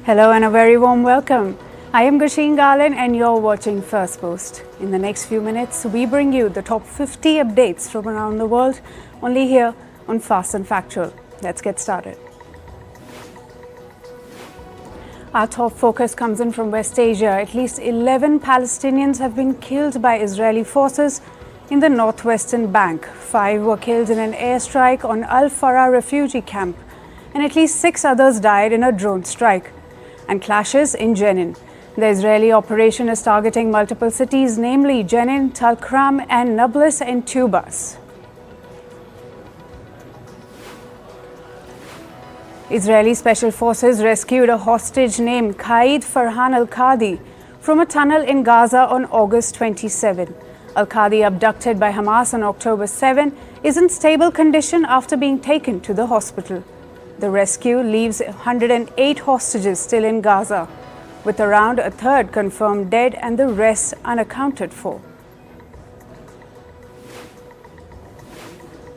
Hello and a very warm welcome. I am Gasheen Garland and you're watching Firstpost. In the next few minutes, we bring you the top 50 updates from around the world, only here on Fast and Factual. Let's get started. Our top focus comes in from West Asia. At least 11 Palestinians have been killed by Israeli forces in the northwestern bank. 5 were killed in an airstrike on Al-Farah refugee camp, and at least 6 others died in a drone strike. And clashes in Jenin. The Israeli operation is targeting multiple cities, namely Jenin, Tulkarm, and Nablus and Tubas. Israeli special forces rescued a hostage named Qaid Farhan al-Qadi from a tunnel in Gaza on August 27. Al-Qadi, abducted by Hamas on October 7, is in stable condition after being taken to the hospital. The rescue leaves 108 hostages still in Gaza, with around a third confirmed dead and the rest unaccounted for.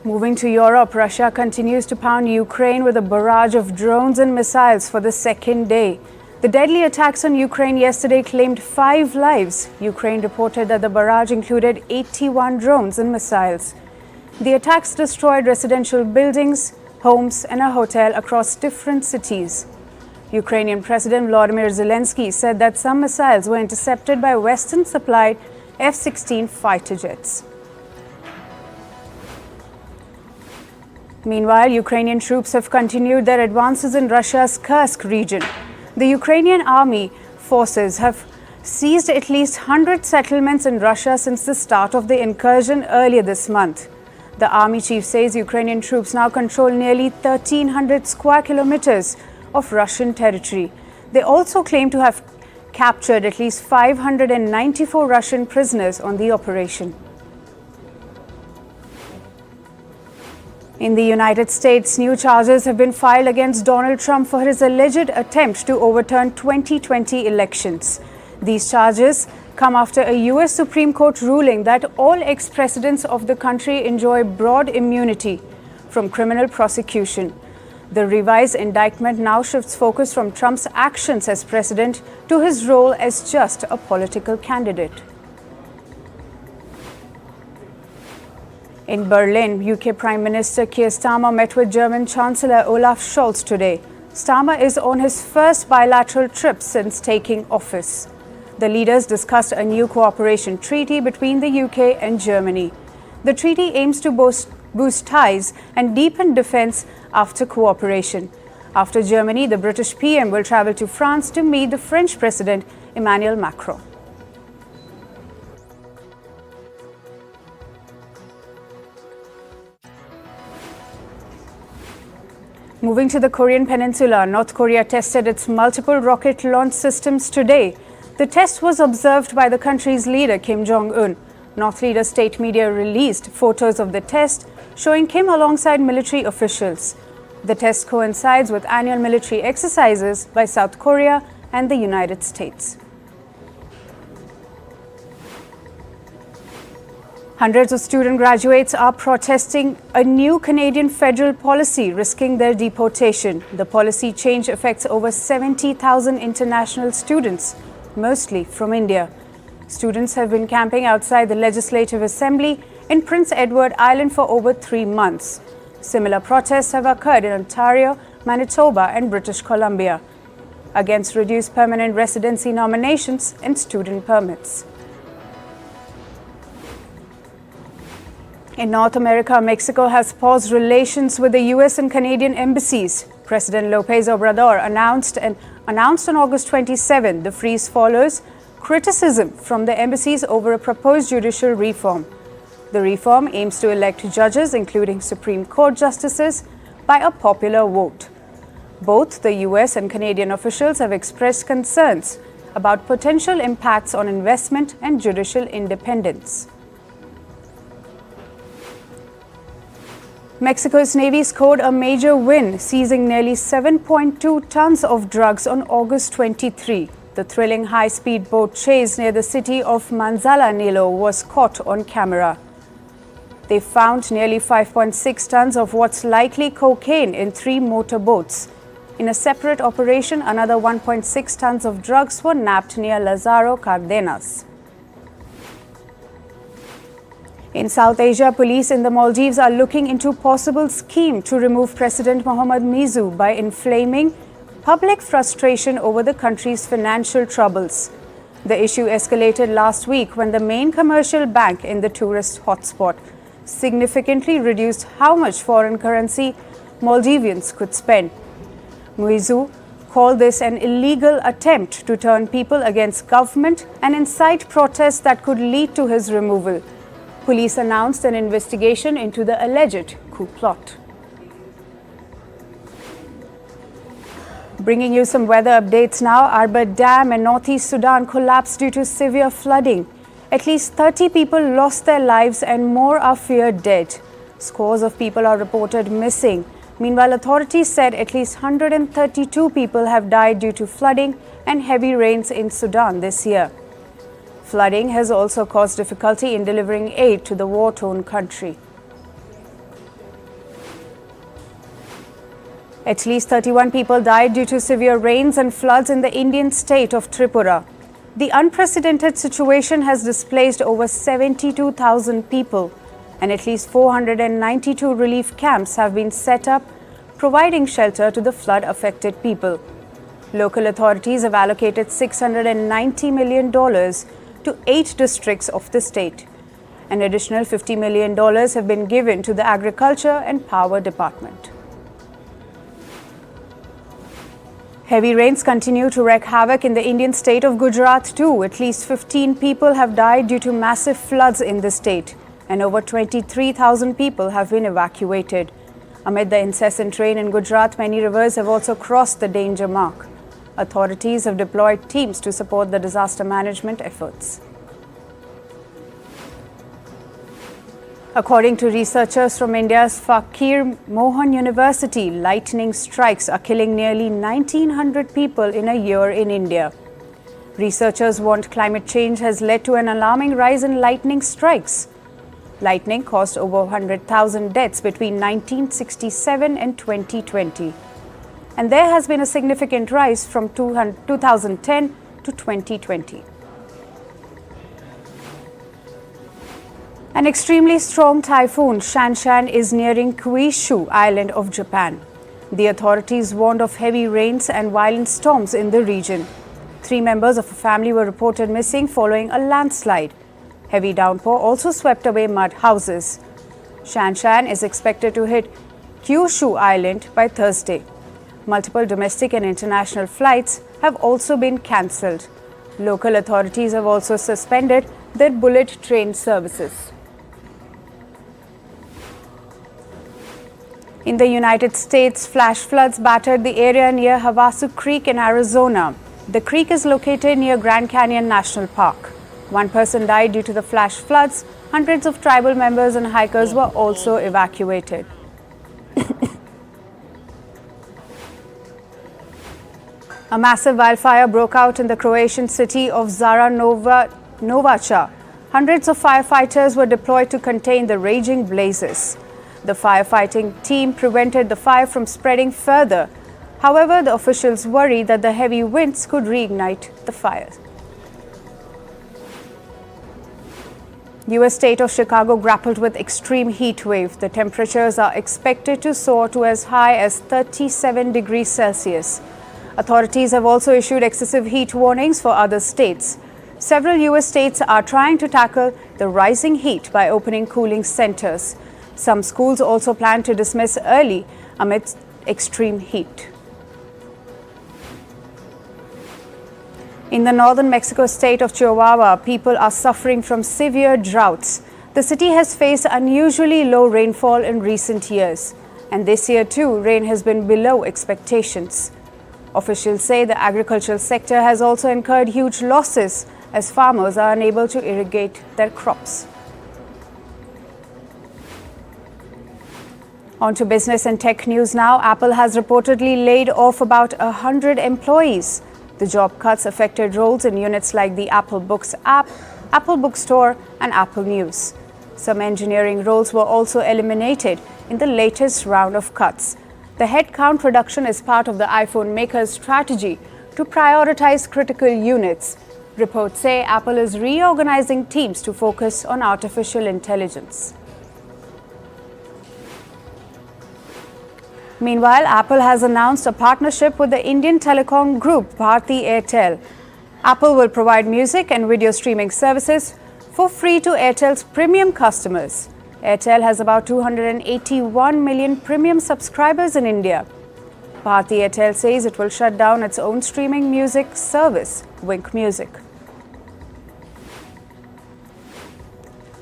Moving to Europe, Russia continues to pound Ukraine with a barrage of drones and missiles for the second day. The deadly attacks on Ukraine yesterday claimed 5 lives. Ukraine reported that the barrage included 81 drones and missiles. The attacks destroyed residential buildings, homes, and a hotel across different cities. Ukrainian President Volodymyr Zelensky said that some missiles were intercepted by Western-supplied F-16 fighter jets. Meanwhile, Ukrainian troops have continued their advances in Russia's Kursk region. The Ukrainian Armed Forces have seized at least 100 settlements in Russia since the start of the incursion earlier this month. The army chief says Ukrainian troops now control nearly 1,300 square kilometers of Russian territory. They also claim to have captured at least 594 Russian prisoners on the operation. In the United States, new charges have been filed against Donald Trump for his alleged attempt to overturn 2020 elections. These charges come after a U.S. Supreme Court ruling that all ex-presidents of the country enjoy broad immunity from criminal prosecution. The revised indictment now shifts focus from Trump's actions as president to his role as just a political candidate. In Berlin, UK Prime Minister Keir Starmer met with German Chancellor Olaf Scholz today. Starmer is on his first bilateral trip since taking office. The leaders discussed a new cooperation treaty between the UK and Germany. The treaty aims to boost ties and deepen defence after cooperation. After Germany, the British PM will travel to France to meet the French President Emmanuel Macron. Moving to the Korean Peninsula, North Korea tested its multiple rocket launch systems today. The test was observed by the country's leader, Kim Jong-un. North leader state media released photos of the test, showing Kim alongside military officials. The test coincides with annual military exercises by South Korea and the United States. Hundreds of student graduates are protesting a new Canadian federal policy, risking their deportation. The policy change affects over 70,000 international students, mostly from India. Students have been camping outside the Legislative Assembly in Prince Edward Island for over 3 months. Similar protests have occurred in Ontario, Manitoba, and British Columbia against reduced permanent residency nominations and student permits. In North America, Mexico has paused relations with the U.S. and Canadian embassies. President López Obrador announced on August 27 the freeze follows criticism from the embassies over a proposed judicial reform. The reform aims to elect judges, including Supreme Court justices, by a popular vote. Both the U.S. and Canadian officials have expressed concerns about potential impacts on investment and judicial independence. Mexico's Navy scored a major win, seizing nearly 7.2 tons of drugs on August 23. The thrilling high-speed boat chase near the city of Manzanillo was caught on camera. They found nearly 5.6 tons of what's likely cocaine in 3 motorboats. In a separate operation, another 1.6 tons of drugs were nabbed near Lazaro Cardenas. In South Asia, police in the Maldives are looking into possible scheme to remove President Mohammad Mizu by inflaming public frustration over the country's financial troubles. The issue escalated last week when the main commercial bank in the tourist hotspot significantly reduced how much foreign currency Maldivians could spend. Mizu called this an illegal attempt to turn people against government and incite protests that could lead to his removal. Police announced an investigation into the alleged coup plot. Bringing you some weather updates now. Arbad Dam in northeast Sudan collapsed due to severe flooding. At least 30 people lost their lives and more are feared dead. Scores of people are reported missing. Meanwhile, authorities said at least 132 people have died due to flooding and heavy rains in Sudan this year. Flooding has also caused difficulty in delivering aid to the war-torn country. At least 31 people died due to severe rains and floods in the Indian state of Tripura. The unprecedented situation has displaced over 72,000 people, and at least 492 relief camps have been set up, providing shelter to the flood-affected people. Local authorities have allocated $690 million to 8 districts of the state. An additional $50 million have been given to the Agriculture and Power Department. Heavy rains continue to wreak havoc in the Indian state of Gujarat too. At least 15 people have died due to massive floods in the state, and over 23,000 people have been evacuated. Amid the incessant rain in Gujarat, many rivers have also crossed the danger mark. Authorities have deployed teams to support the disaster management efforts. According to researchers from India's Fakir Mohan University, lightning strikes are killing nearly 1,900 people in a year in India. Researchers warned climate change has led to an alarming rise in lightning strikes. Lightning caused over 100,000 deaths between 1967 and 2020. And there has been a significant rise from 2010 to 2020. An extremely strong typhoon, Shanshan, is nearing Kyushu Island of Japan. The authorities warned of heavy rains and violent storms in the region. 3 members of a family were reported missing following a landslide. Heavy downpour also swept away mud houses. Shanshan is expected to hit Kyushu Island by Thursday. Multiple domestic and international flights have also been cancelled. Local authorities have also suspended their bullet train services. In the United States, flash floods battered the area near Havasu Creek in Arizona. The creek is located near Grand Canyon National Park. 1 person died due to the flash floods. Hundreds of tribal members and hikers were also evacuated. A massive wildfire broke out in the Croatian city of Zaranovaca. Hundreds of firefighters were deployed to contain the raging blazes. The firefighting team prevented the fire from spreading further. However, the officials worry that the heavy winds could reignite the fire. U.S. state of Chicago grappled with extreme heat wave. The temperatures are expected to soar to as high as 37 degrees Celsius. Authorities have also issued excessive heat warnings for other states. Several U.S. states are trying to tackle the rising heat by opening cooling centers. Some schools also plan to dismiss early amidst extreme heat. In the northern Mexico state of Chihuahua, people are suffering from severe droughts. The city has faced unusually low rainfall in recent years, and this year too, rain has been below expectations. Officials say the agricultural sector has also incurred huge losses as farmers are unable to irrigate their crops. On to business and tech news now. Apple has reportedly laid off about 100 employees. The job cuts affected roles in units like the Apple Books app, Apple Bookstore, and Apple News. Some engineering roles were also eliminated in the latest round of cuts. The headcount reduction is part of the iPhone maker's strategy to prioritize critical units. Reports say Apple is reorganizing teams to focus on artificial intelligence. Meanwhile, Apple has announced a partnership with the Indian telecom group Bharti Airtel. Apple will provide music and video streaming services for free to Airtel's premium customers. Airtel has about 281 million premium subscribers in India. Bharti Airtel says it will shut down its own streaming music service, Wynk Music.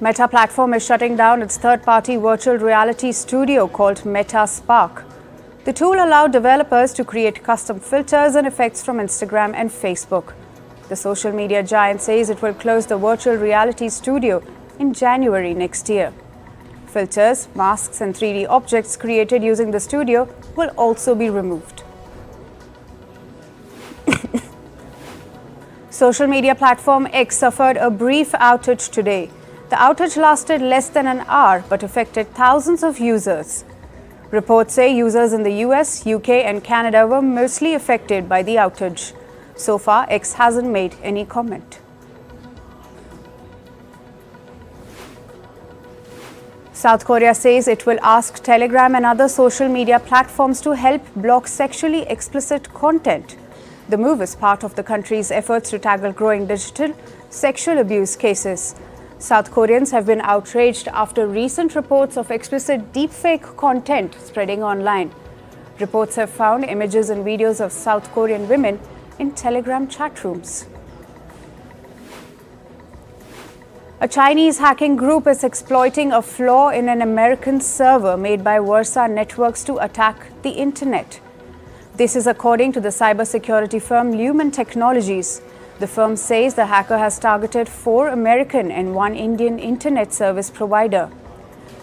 Meta Platform is shutting down its third-party virtual reality studio called Meta Spark. The tool allowed developers to create custom filters and effects from Instagram and Facebook. The social media giant says it will close the virtual reality studio in January next year. Filters, masks, and 3D objects created using the studio will also be removed. Social media platform X suffered a brief outage today. The outage lasted less than an hour but affected thousands of users. Reports say users in the US, UK, and Canada were mostly affected by the outage. So far, X hasn't made any comment. South Korea says it will ask Telegram and other social media platforms to help block sexually explicit content. The move is part of the country's efforts to tackle growing digital sexual abuse cases. South Koreans have been outraged after recent reports of explicit deepfake content spreading online. Reports have found images and videos of South Korean women in Telegram chat rooms. A Chinese hacking group is exploiting a flaw in an American server made by Versa Networks to attack the internet. This is according to the cybersecurity firm Lumen Technologies. The firm says the hacker has targeted 4 American and 1 Indian internet service provider.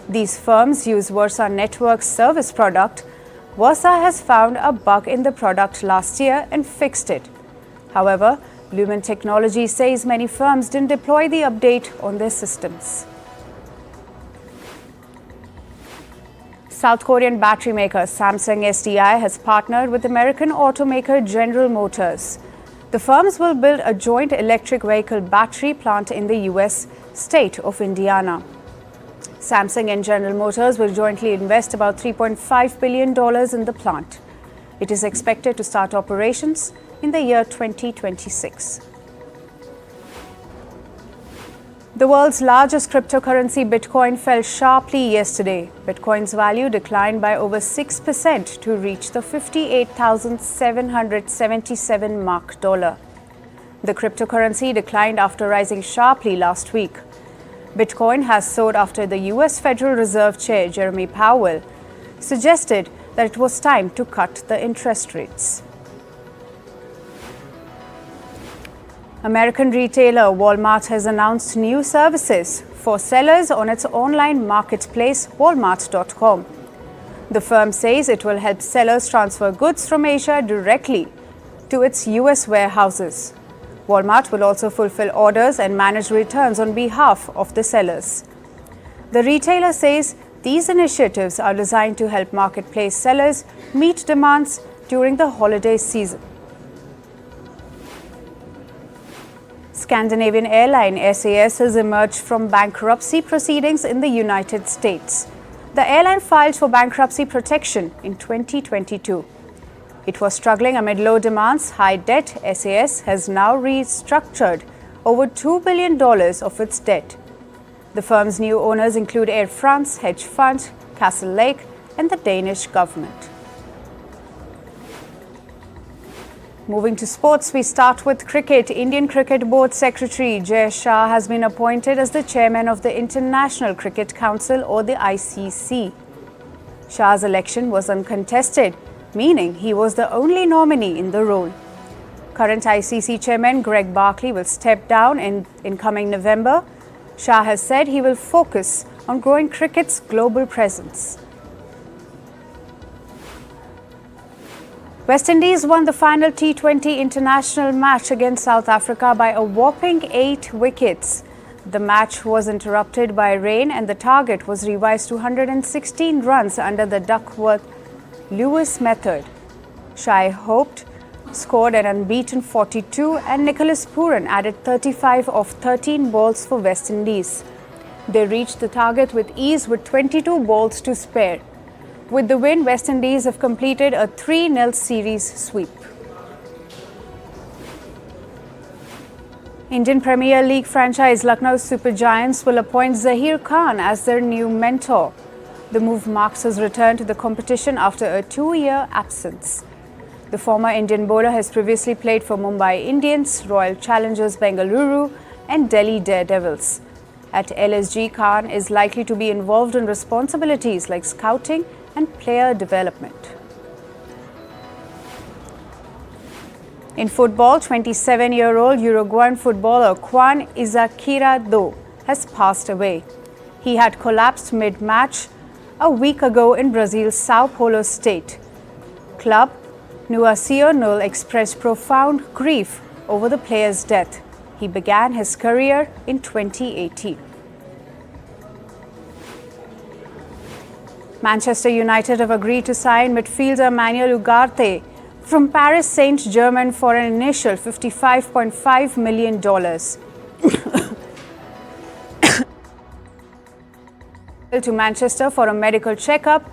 These firms use Versa Networks' service product. Versa has found a bug in the product last year and fixed it. However, Lumen Technology says many firms didn't deploy the update on their systems. South Korean battery maker Samsung SDI has partnered with American automaker General Motors. The firms will build a joint electric vehicle battery plant in the US state of Indiana. Samsung and General Motors will jointly invest about $3.5 billion in the plant. It is expected to start operations in the year 2026. The world's largest cryptocurrency, Bitcoin, fell sharply yesterday. Bitcoin's value declined by over 6% to reach the $58,777 mark. The cryptocurrency declined after rising sharply last week. Bitcoin has soared after the US Federal Reserve Chair Jerome Powell suggested that it was time to cut the interest rates. American retailer Walmart has announced new services for sellers on its online marketplace, Walmart.com. The firm says it will help sellers transfer goods from Asia directly to its US warehouses. Walmart will also fulfill orders and manage returns on behalf of the sellers. The retailer says these initiatives are designed to help marketplace sellers meet demands during the holiday season. Scandinavian airline SAS has emerged from bankruptcy proceedings in the United States. The airline filed for bankruptcy protection in 2022. It was struggling amid low demands, high debt. SAS has now restructured over $2 billion of its debt. The firm's new owners include Air France, hedge fund, Castle Lake, and the Danish government. Moving to sports, we start with cricket. Indian Cricket Board Secretary Jay Shah has been appointed as the chairman of the International Cricket Council, or the ICC. Shah's election was uncontested, meaning he was the only nominee in the role. Current ICC chairman Greg Barkley will step down in coming November. Shah has said he will focus on growing cricket's global presence. West Indies won the final T20 international match against South Africa by a whopping 8 wickets. The match was interrupted by rain and the target was revised to 116 runs under the Duckworth Lewis method. Shai Hoped scored an unbeaten 42 and Nicholas Pooran added 35 of 13 balls for West Indies. They reached the target with ease with 22 balls to spare. With the win, West Indies have completed a 3-0 series sweep. Indian Premier League franchise Lucknow Super Giants will appoint Zaheer Khan as their new mentor. The move marks his return to the competition after a 2-year absence. The former Indian bowler has previously played for Mumbai Indians, Royal Challengers Bengaluru and Delhi Daredevils. At LSG, Khan is likely to be involved in responsibilities like scouting and player development. In football, 27-year-old Uruguayan footballer Juan Izquierdo has passed away. He had collapsed mid-match a week ago in Brazil's Sao Paulo state. Club Nacional expressed profound grief over the player's death. He began his career in 2018. Manchester United have agreed to sign midfielder Manuel Ugarte from Paris Saint-Germain for an initial $55.5 million. To Manchester for a medical checkup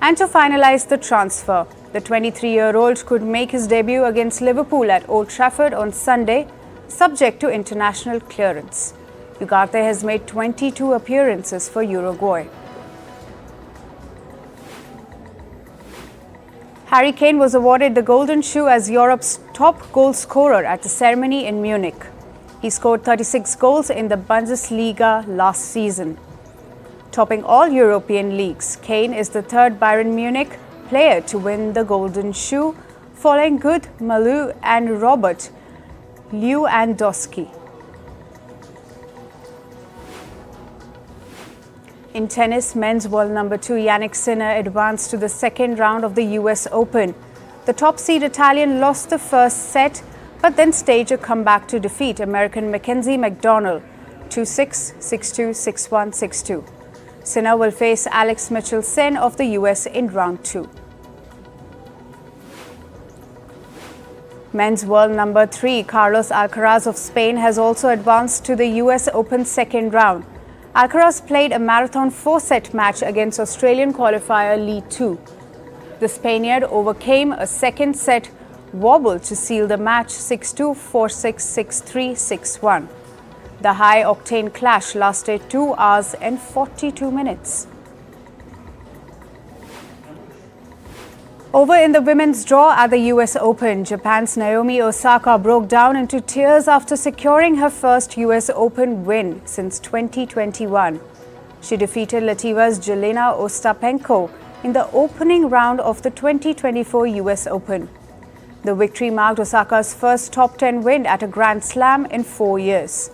and to finalize the transfer. The 23-year-old could make his debut against Liverpool at Old Trafford on Sunday, subject to international clearance. Ugarte has made 22 appearances for Uruguay. Harry Kane was awarded the Golden Shoe as Europe's top goal scorer at the ceremony in Munich. He scored 36 goals in the Bundesliga last season. Topping all European leagues, Kane is the third Bayern Munich player to win the Golden Shoe, following Good Malu and Robert Lewandowski. In tennis, men's world number 2 Jannik Sinner advanced to the second round of the US Open. The top seed Italian lost the first set, but then staged a comeback to defeat American Mackenzie McDonald 2-6, 6-2, 6-1, 6-2. Sinner will face Alex Mitchell-Sen of the US in round 2. Men's world number 3 Carlos Alcaraz of Spain has also advanced to the US Open second round. Alcaraz played a marathon 4-set match against Australian qualifier Lee 2. The Spaniard overcame a second set wobble to seal the match 6-2, 4-6, 6-3, 6-1. The high-octane clash lasted 2 hours and 42 minutes. Over in the women's draw at the US Open, Japan's Naomi Osaka broke down into tears after securing her first US Open win since 2021. She defeated Latvia's Jelena Ostapenko in the opening round of the 2024 US Open. The victory marked Osaka's first top 10 win at a Grand Slam in 4 years.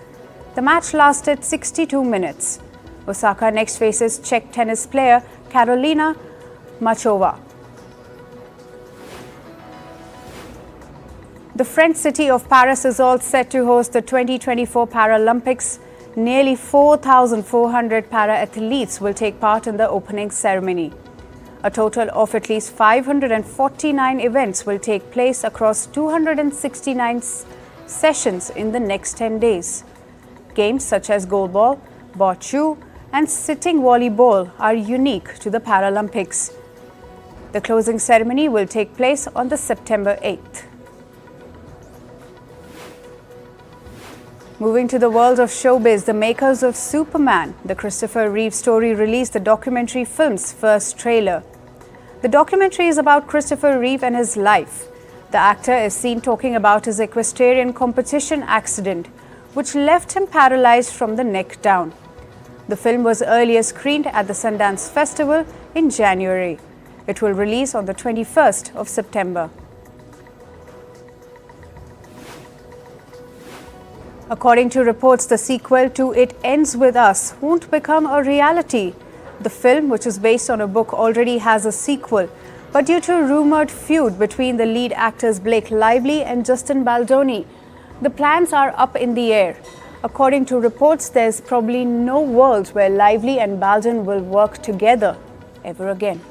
The match lasted 62 minutes. Osaka next faces Czech tennis player Karolina Machova. The French city of Paris is all set to host the 2024 Paralympics. Nearly 4,400 para-athletes will take part in the opening ceremony. A total of at least 549 events will take place across 269 sessions in the next 10 days. Games such as goalball, bocce, and sitting volleyball are unique to the Paralympics. The closing ceremony will take place on the September 8th. Moving to the world of showbiz, the makers of Superman, the Christopher Reeve story, released the documentary film's first trailer. The documentary is about Christopher Reeve and his life. The actor is seen talking about his equestrian competition accident, which left him paralyzed from the neck down. The film was earlier screened at the Sundance Festival in January. It will release on the 21st of September. According to reports, the sequel to It Ends With Us won't become a reality. The film, which is based on a book, already has a sequel, but due to a rumored feud between the lead actors Blake Lively and Justin Baldoni, the plans are up in the air. According to reports, there's probably no world where Lively and Baldwin will work together ever again.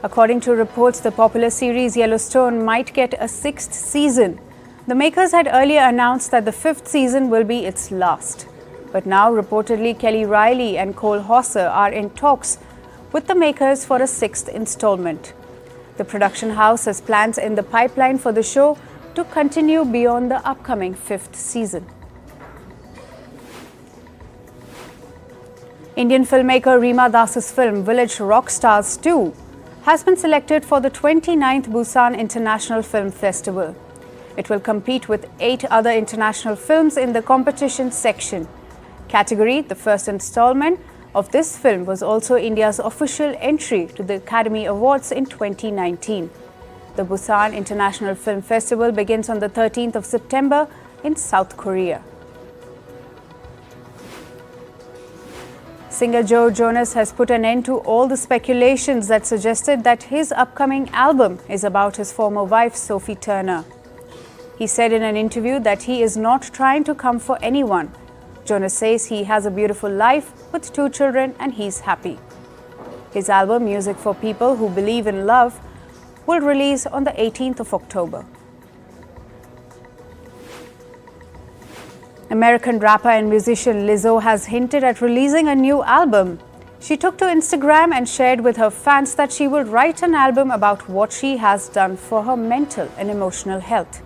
According to reports, the popular series Yellowstone might get a 6th season. The makers had earlier announced that the 5th season will be its last. But now, reportedly, Kelly Riley and Cole Hauser are in talks with the makers for a 6th installment. The production house has plans in the pipeline for the show to continue beyond the upcoming 5th season. Indian filmmaker Reema Das's film Village Rockstars 2 has been selected for the 29th Busan International Film Festival. It will compete with 8 other international films in the competition section category. The first installment of this film was also India's official entry to the Academy Awards in 2019. The Busan International Film Festival begins on the 13th of September in South Korea. Singer Joe Jonas has put an end to all the speculations that suggested that his upcoming album is about his former wife, Sophie Turner. He said in an interview that he is not trying to come for anyone. Jonas says he has a beautiful life with 2 children and he's happy. His album, Music for People Who Believe in Love, will release on the 18th of October. American rapper and musician Lizzo has hinted at releasing a new album. She took to Instagram and shared with her fans that she will write an album about what she has done for her mental and emotional health.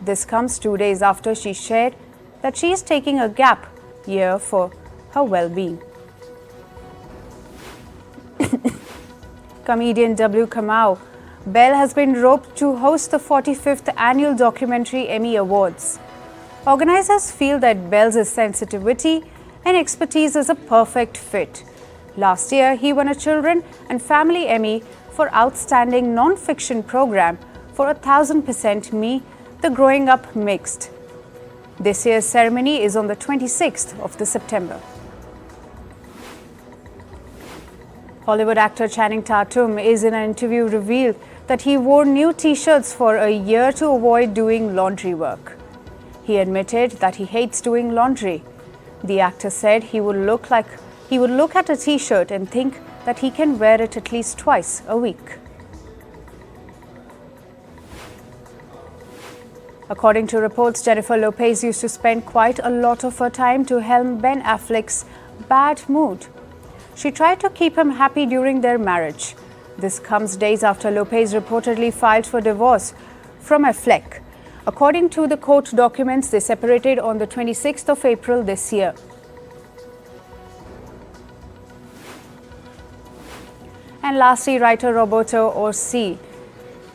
This comes 2 days after she shared that she is taking a gap year for her well-being. Comedian W. Kamau Bell has been roped to host the 45th Annual Documentary Emmy Awards. Organizers feel that Bell's sensitivity and expertise is a perfect fit. Last year, he won a Children and Family Emmy for Outstanding Non-Fiction Program for 1000% Me, The Growing Up Mixed. This year's ceremony is on the 26th of September. Hollywood actor Channing Tatum is in an interview revealed that he wore new t-shirts for a year to avoid doing laundry work. He admitted that he hates doing laundry. The actor said he would look at a t-shirt and think that he can wear it at least twice a week. According to reports, Jennifer Lopez used to spend quite a lot of her time to helm Ben Affleck's bad mood. She tried to keep him happy during their marriage. This comes days after Lopez reportedly filed for divorce from Affleck. According to the court documents, they separated on the 26th of April this year. And lastly, writer Roberto Orci,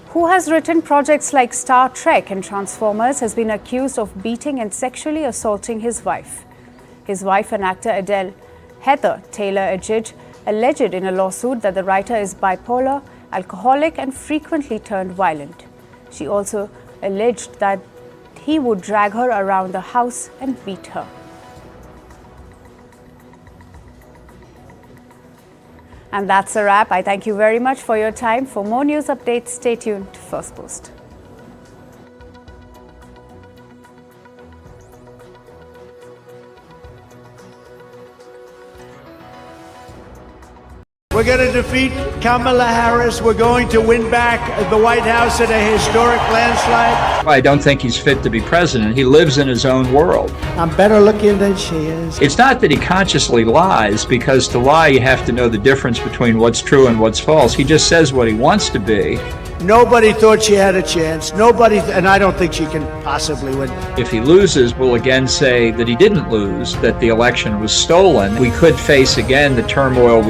who has written projects like Star Trek and Transformers, has been accused of beating and sexually assaulting his wife. His wife and actor Heather Taylor-Edged alleged in a lawsuit that the writer is bipolar, alcoholic, and frequently turned violent. She also alleged that he would drag her around the house and beat her. And that's a wrap. I thank you very much for your time. For more news updates, stay tuned to Firstpost. We're going to defeat Kamala Harris. We're going to win back the White House in a historic landslide. I don't think he's fit to be president. He lives in his own world. I'm better looking than she is. It's not that he consciously lies, because to lie, you have to know the difference between what's true and what's false. He just says what he wants to be. Nobody thought she had a chance. Nobody, and I don't think she can possibly win. If he loses, we'll again say that he didn't lose, that the election was stolen. We could face again the turmoil